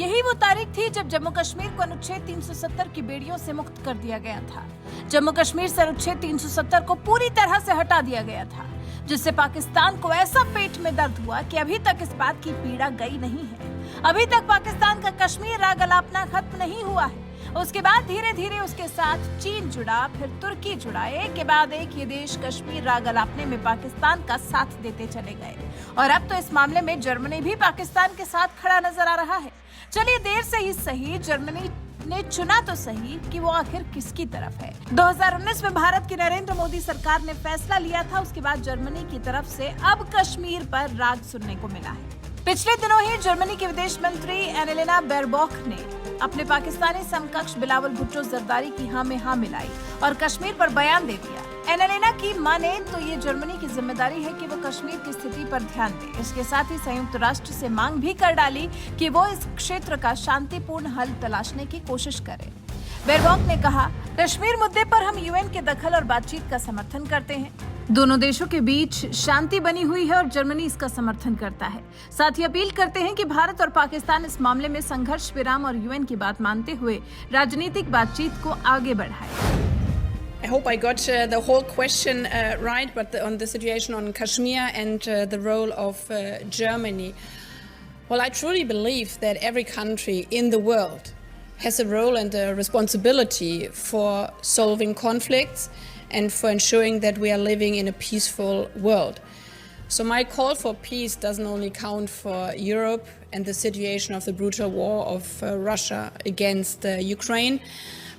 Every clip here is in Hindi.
यही वो तारीख थी जब जम्मू कश्मीर को अनुच्छेद 370 की बेड़ियों से मुक्त कर दिया गया था। जम्मू कश्मीर से अनुच्छेद 370 को पूरी तरह से हटा दिया गया था, जिससे पाकिस्तान को ऐसा पेट में दर्द हुआ कि अभी तक इस बात की पीड़ा गई नहीं है। अभी तक पाकिस्तान का कश्मीर राग अलापना खत्म नहीं हुआ है। उसके बाद धीरे धीरे उसके साथ चीन जुड़ा, फिर तुर्की जुड़ा। एक के बाद एक ये देश कश्मीर राग अलापने में पाकिस्तान का साथ देते चले गए और अब तो इस मामले में जर्मनी भी पाकिस्तान के साथ खड़ा नजर आ रहा है। चलिए, देर से ही सही, जर्मनी ने चुना तो सही कि वो आखिर किसकी तरफ है। 2019 में भारत की नरेंद्र मोदी सरकार ने फैसला लिया था, उसके बाद जर्मनी की तरफ से अब कश्मीर पर राग सुनने को मिला है। पिछले दिनों ही जर्मनी के विदेश मंत्री एनेलेना बेरबॉक ने अपने पाकिस्तानी समकक्ष बिलावल भुट्टो जरदारी की हाँ में हाँ मिलाई और कश्मीर पर बयान दे दिया। एनेलेना की माने तो ये जर्मनी की जिम्मेदारी है कि वो कश्मीर की स्थिति पर ध्यान दे। इसके साथ ही संयुक्त राष्ट्र से मांग भी कर डाली कि वो इस क्षेत्र का शांतिपूर्ण हल तलाशने की कोशिश करे। बेरबॉक ने कहा, कश्मीर मुद्दे पर हम यूएन के दखल और बातचीत का समर्थन करते हैं। दोनों देशों के बीच शांति बनी हुई है और जर्मनी इसका समर्थन करता है। साथ ही अपील करते हैं कि भारत और पाकिस्तान इस मामले में संघर्ष विराम और यूएन की बात मानते हुए राजनीतिक बातचीत को आगे बढ़ाएं। I hope I got the whole question right, but on the situation on Kashmir and the role of Germany. Well, I truly believe that every country in the world has a role and a responsibility for solving conflicts and for ensuring that we are living in a peaceful world. So my call for peace doesn't only count for Europe and the situation of the brutal war of Russia against Ukraine,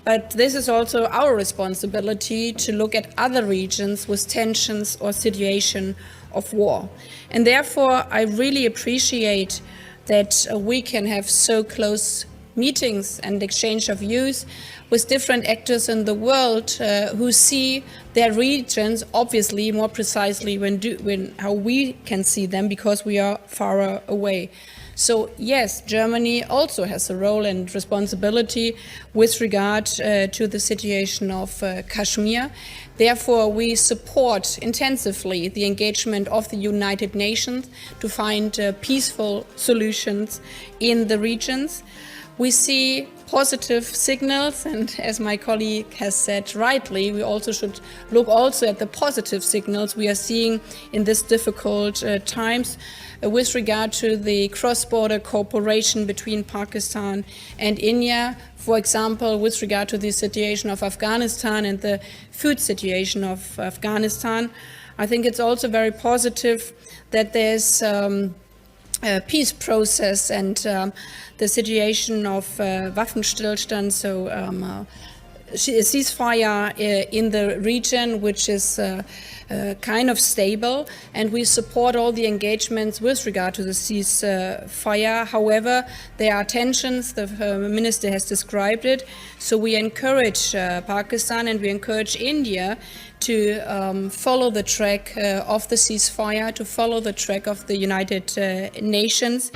but this is also our responsibility to look at other regions with tensions or situation of war. And therefore, I really appreciate that we can have so close meetings and exchange of views with different actors in the world who see their regions obviously more precisely when how we can see them because we are far away. So yes, Germany also has a role and responsibility with regard to the situation of Kashmir. Therefore, we support intensively the engagement of the United Nations to find peaceful solutions in the regions. We see positive signals, and as my colleague has said rightly, we also should look also at the positive signals we are seeing in this difficult times with regard to the cross-border cooperation between Pakistan and India. For example, with regard to the situation of Afghanistan and the food situation of Afghanistan, I think it's also very positive that there's peace process and the situation of Waffenstillstand, so ceasefire in the region, which is kind of stable, and we support all the engagements with regard to the ceasefire. However, there are tensions, the minister has described it, so we encourage Pakistan and we encourage India to follow the track of the ceasefire, to follow the track of the United Nations.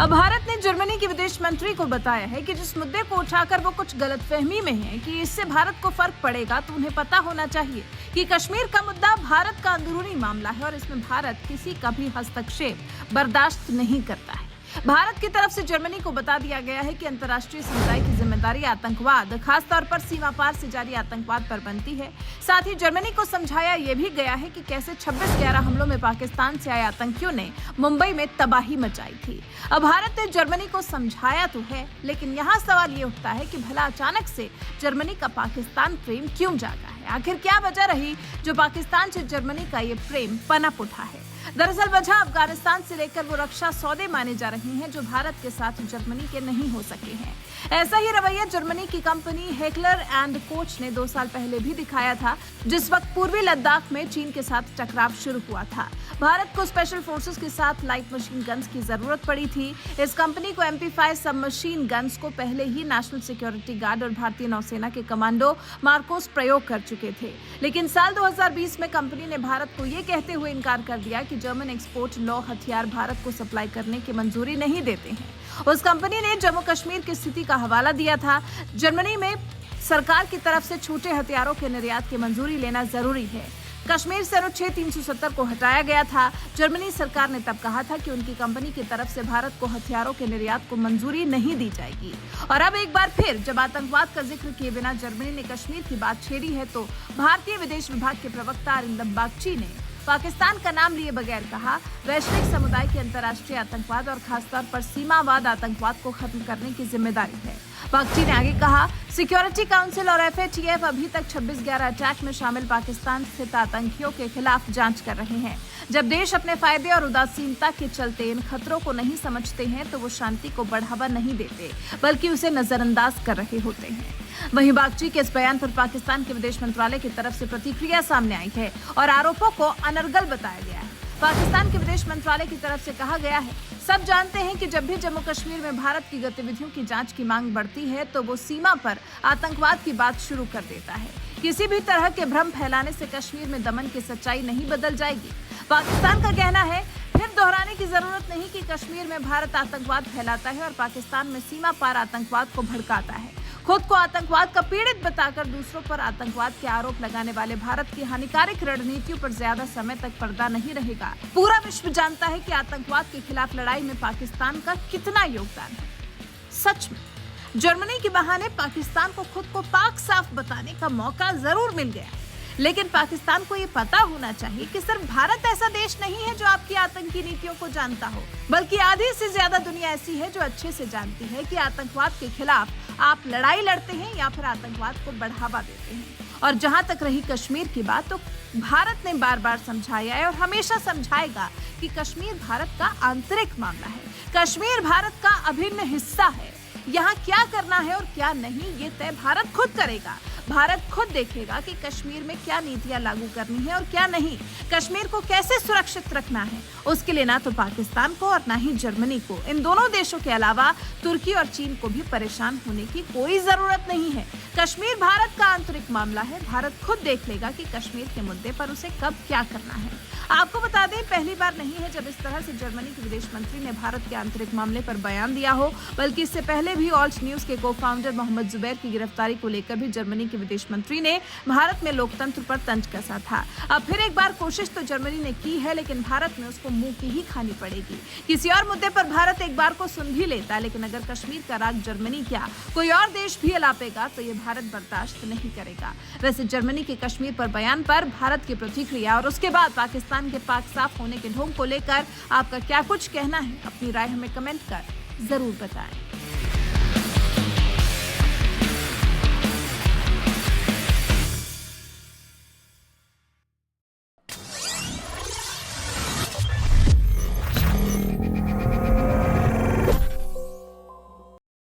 अब भारत ने जर्मनी के विदेश मंत्री को बताया है कि जिस मुद्दे को उठाकर वो कुछ गलतफहमी में है कि इससे भारत को फर्क पड़ेगा, तो उन्हें पता होना चाहिए कि कश्मीर का मुद्दा भारत का अंदरूनी मामला है और इसमें भारत किसी का भी हस्तक्षेप बर्दाश्त नहीं करता है। भारत की तरफ से जर्मनी को बता दिया गया है कि अंतर्राष्ट्रीय समुदाय की जिम्मेदारी आतंकवाद, खासतौर पर सीमा पार से जारी आतंकवाद पर बनती है। साथ ही जर्मनी को समझाया यह भी गया है कि कैसे 26/11 हमलों में पाकिस्तान से आए आतंकियों ने मुंबई में तबाही मचाई थी। अब भारत ने जर्मनी को समझाया तो है, लेकिन यहाँ सवाल ये उठता है कि भला अचानक से जर्मनी का पाकिस्तान प्रेम क्यों जागा है? आखिर क्या वजह रही जो पाकिस्तान से जर्मनी का ये प्रेम पनप उठा है? दरअसल वजह अफगानिस्तान से लेकर वो रक्षा सौदे माने जा रहे हैं जो भारत के साथ जर्मनी के नहीं हो सके हैं। ऐसा ही रवैया जर्मनी की कंपनी हेकलर एंड कोच ने 2 साल पहले भी दिखाया था, जिस वक्त पूर्वी लद्दाख में चीन के साथ टकराव शुरू हुआ था। भारत को स्पेशल फोर्सेस के साथ लाइट मशीन गन्स की जरूरत पड़ी थी। इस कंपनी को MP5 सब मशीन गन्स को पहले ही नेशनल सिक्योरिटी गार्ड और भारतीय नौसेना के कमांडो मार्कोस प्रयोग कर चुके थे, लेकिन साल 2020 में कंपनी ने भारत को ये कहते हुए इनकार कर दिया कि जर्मन एक्सपोर्ट लॉ हथियार भारत को सप्लाई करने की मंजूरी नहीं देते हैं। उस कंपनी ने जम्मू कश्मीर की स्थिति का हवाला दिया था। जर्मनी में सरकार की तरफ से छोटे हथियारों के निर्यात की मंजूरी लेना जरूरी है। कश्मीर से अनुच्छेद 370 को हटाया गया था। जर्मनी सरकार ने तब कहा था कि उनकी कंपनी की तरफ से भारत को हथियारों के निर्यात को मंजूरी नहीं दी जाएगी। और अब एक बार फिर जब आतंकवाद का जिक्र किए बिना जर्मनी ने कश्मीर की बात छेड़ी है, तो भारतीय विदेश विभाग के प्रवक्ता अरिंदम बागची ने पाकिस्तान का नाम लिए बगैर कहा, वैश्विक समुदाय की अंतर्राष्ट्रीय आतंकवाद और खासतौर पर सीमावाद आतंकवाद को खत्म करने की जिम्मेदारी है। बागची ने आगे कहा, सिक्योरिटी काउंसिल और FATF अभी तक 26/11 अटैक में शामिल पाकिस्तान स्थित आतंकियों के खिलाफ जांच कर रहे हैं। जब देश अपने फायदे और उदासीनता के चलते इन खतरों को नहीं समझते हैं, तो वो शांति को बढ़ावा नहीं देते, बल्कि उसे नजरअंदाज कर रहे होते हैं। वहीं बागची के इस बयान पर पाकिस्तान के विदेश मंत्रालय की तरफ से प्रतिक्रिया सामने आई है और आरोपों को अनर्गल बताया गया है। पाकिस्तान के विदेश मंत्रालय की तरफ से कहा गया है, सब जानते हैं कि जब भी जम्मू कश्मीर में भारत की गतिविधियों की जांच की मांग बढ़ती है, तो वो सीमा पर आतंकवाद की बात शुरू कर देता है। किसी भी तरह के भ्रम फैलाने से कश्मीर में दमन की सच्चाई नहीं बदल जाएगी। पाकिस्तान का कहना है, फिर दोहराने की जरूरत नहीं कि कश्मीर में भारत आतंकवाद फैलाता है और पाकिस्तान में सीमा पार आतंकवाद को भड़काता है। खुद को आतंकवाद का पीड़ित बताकर दूसरों पर आतंकवाद के आरोप लगाने वाले भारत की हानिकारक रणनीतियों पर ज्यादा समय तक पर्दा नहीं रहेगा। पूरा विश्व जानता है कि आतंकवाद के खिलाफ लड़ाई में पाकिस्तान का कितना योगदान है। सच में जर्मनी के बहाने पाकिस्तान को खुद को पाक साफ बताने का मौका जरूर मिल गया, लेकिन पाकिस्तान को ये पता होना चाहिए कि सिर्फ भारत ऐसा देश नहीं है जो आपकी आतंकी नीतियों को जानता हो, बल्कि आधी से ज्यादा दुनिया ऐसी है जो अच्छे से जानती है कि आतंकवाद के खिलाफ आप लड़ाई लड़ते हैं या फिर आतंकवाद को बढ़ावा देते हैं। और जहां तक रही कश्मीर की बात, तो भारत ने बार बार समझाया है और हमेशा समझाएगा कि कश्मीर भारत का आंतरिक मामला है। कश्मीर भारत का अभिन्न हिस्सा है। यहाँ क्या करना है और क्या नहीं, ये तय भारत खुद करेगा। भारत खुद देखेगा कि कश्मीर में क्या नीतियां लागू करनी है और क्या नहीं, कश्मीर को कैसे सुरक्षित रखना है। उसके लिए ना तो पाकिस्तान को और ना ही जर्मनी को, इन दोनों देशों के अलावा तुर्की और चीन को भी परेशान होने की कोई जरूरत नहीं है। कश्मीर भारत का आंतरिक मामला है। भारत खुद देख लेगा कि कश्मीर के मुद्दे पर उसे कब क्या करना है। आपको बता दें, पहली बार नहीं है जब इस तरह से जर्मनी के विदेश मंत्री ने भारत के आंतरिक मामले पर बयान दिया हो, बल्कि इससे पहले भी ऑल्ट न्यूज के को-फाउंडर मोहम्मद जुबैर की गिरफ्तारी को लेकर भी जर्मनी के विदेश मंत्री ने भारत में लोकतंत्र पर तंज कसा था। अब फिर एक बार कोशिश तो जर्मनी ने की है, लेकिन भारत में उसको मुंह की ही खानी पड़ेगी। किसी और मुद्दे पर भारत एक बार को सुन भी लेता है, लेकिन अगर कश्मीर का राग जर्मनी क्या कोई और देश भी अलापेगा, तो ये भारत बर्दाश्त नहीं करेगा। वैसे जर्मनी के कश्मीर पर बयान पर भारत की प्रतिक्रिया और उसके बाद पाकिस्तान के पाक साफ होने के ढोंग को लेकर आपका क्या कुछ कहना है, अपनी राय हमें कमेंट कर जरूर बताएं।